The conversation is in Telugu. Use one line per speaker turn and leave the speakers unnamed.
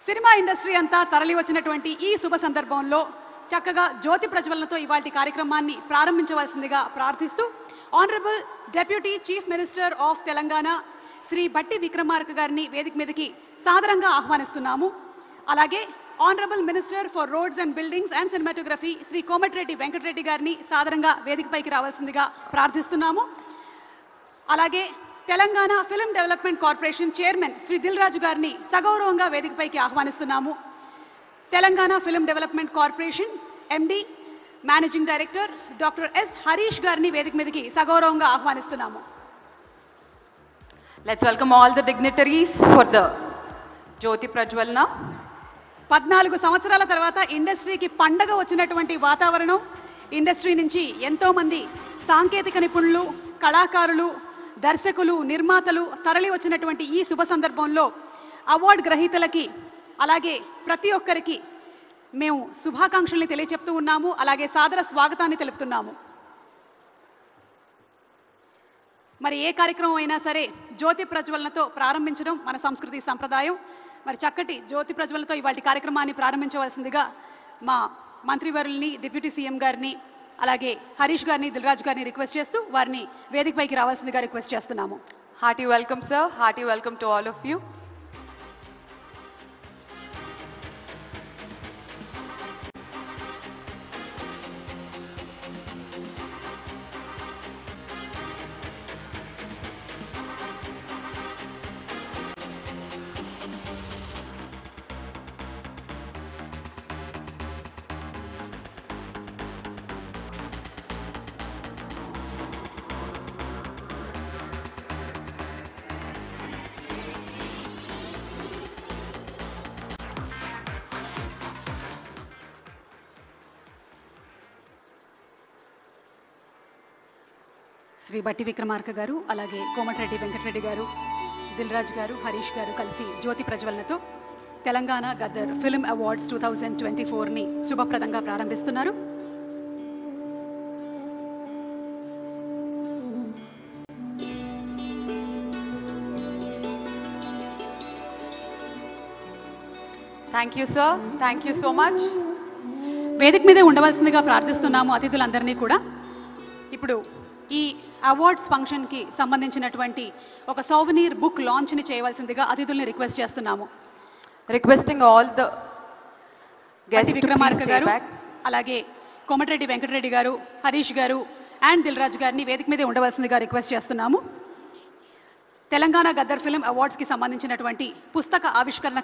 సినిమా ఇండస్ట్రీ అంతా తరలి వచ్చినటువంటి ఈ శుభ సందర్భంలో చక్కగా జ్యోతి ప్రజ్వలనతో ఇవాల్టి కార్యక్రమాన్ని ప్రారంభించవలసిందిగా ప్రార్థిస్తూ honourable deputy chief minister of Telangana Shri Bhatti Vikramarka గారిని వేదిక మీదకి సాదరంగా ఆహ్వానిస్తున్నాము. అలాగే honourable minister for roads and buildings and cinematography Shri Komatireddy Venkatreddy గారిని సాదరంగా వేదికపైకి రావాల్సిందిగా ప్రార్థిస్తున్నాము. అలాగే Telangana film development corporation chairman Shri Dil Raju గారిని సగౌరవంగా వేదికపైకి ఆహ్వానిస్తున్నాము. Telangana film development corporation MD managing director doctor S Harish గారిని వేదిక మీదకి సగౌరవంగా ఆహ్వానిస్తున్నాము.
Let's welcome all the dignitaries for the Jyoti Prajwalana.
14 సంవత్సరాల తర్వాత ఇండస్ట్రీకి పండగ వచ్చినటువంటి వాతావరణం, ఇండస్ట్రీ నుంచి ఎంతో మంది సాంకేతిక నిపుణులు, కళాకారులు, దర్శకులు, నిర్మాతలు తరలి వచ్చినటువంటి ఈ శుభ సందర్భంలో అవార్డు గ్రహీతలకి అలాగే ప్రతి ఒక్కరికి మేము శుభాకాంక్షల్ని తెలియజెప్తూ ఉన్నాము. అలాగే సాదర స్వాగతాన్ని తెలుపుతున్నాము. మరి ఏ కార్యక్రమం అయినా సరే జ్యోతి ప్రజ్వలనతో ప్రారంభించడం మన సంస్కృతి సంప్రదాయం. మరి చక్కటి జ్యోతి ప్రజ్వలనతో ఇవాళ కార్యక్రమాన్ని ప్రారంభించవలసిందిగా మా మంత్రివర్యుల్ని, డిప్యూటీ సీఎం గారిని, అలాగే హరీష్ గారిని, దిల్రాజ్ గారిని రిక్వెస్ట్ చేస్తూ వారిని వేదికపైకి రావాల్సిందిగా రిక్వెస్ట్ చేస్తున్నాము.
Hearty welcome, sir. Hearty welcome to all of you.
Shri Bhatti Vikramarka గారు, అలాగే కోమటిరెడ్డి వెంకటరెడ్డి గారు, దిల్రాజ్ గారు, హరీష్ గారు కలిసి జ్యోతి ప్రజ్వలనతో తెలంగాణ గద్దర్ ఫిల్మ్ అవార్డ్స్ 2024ని శుభప్రదంగా ప్రారంభిస్తున్నారు.
Thank you, sir. Thank you so much.
వేదిక మీదే ఉండవలసిందిగా ప్రార్థిస్తున్నాము అతిథులందరినీ కూడా. ఇప్పుడు ఈ అవార్డ్స్ ఫంక్షన్కి సంబంధించినటువంటి ఒక సౌవెనీర్ బుక్ లాంచ్ని చేయవలసిందిగా అతిథుల్ని రిక్వెస్ట్ చేస్తున్నాము.
Requesting all the guests to
Vikramarka
please stay
గారు,
back.
అలాగే కోమటిరెడ్డి వెంకటరెడ్డి గారు, హరీష్ గారు అండ్ దిల్రాజ్ గారిని వేదిక మీదే ఉండవలసిందిగా రిక్వెస్ట్ చేస్తున్నాము. తెలంగాణ గద్దర్ ఫిల్మ్ అవార్డ్స్కి సంబంధించినటువంటి పుస్తక ఆవిష్కరణ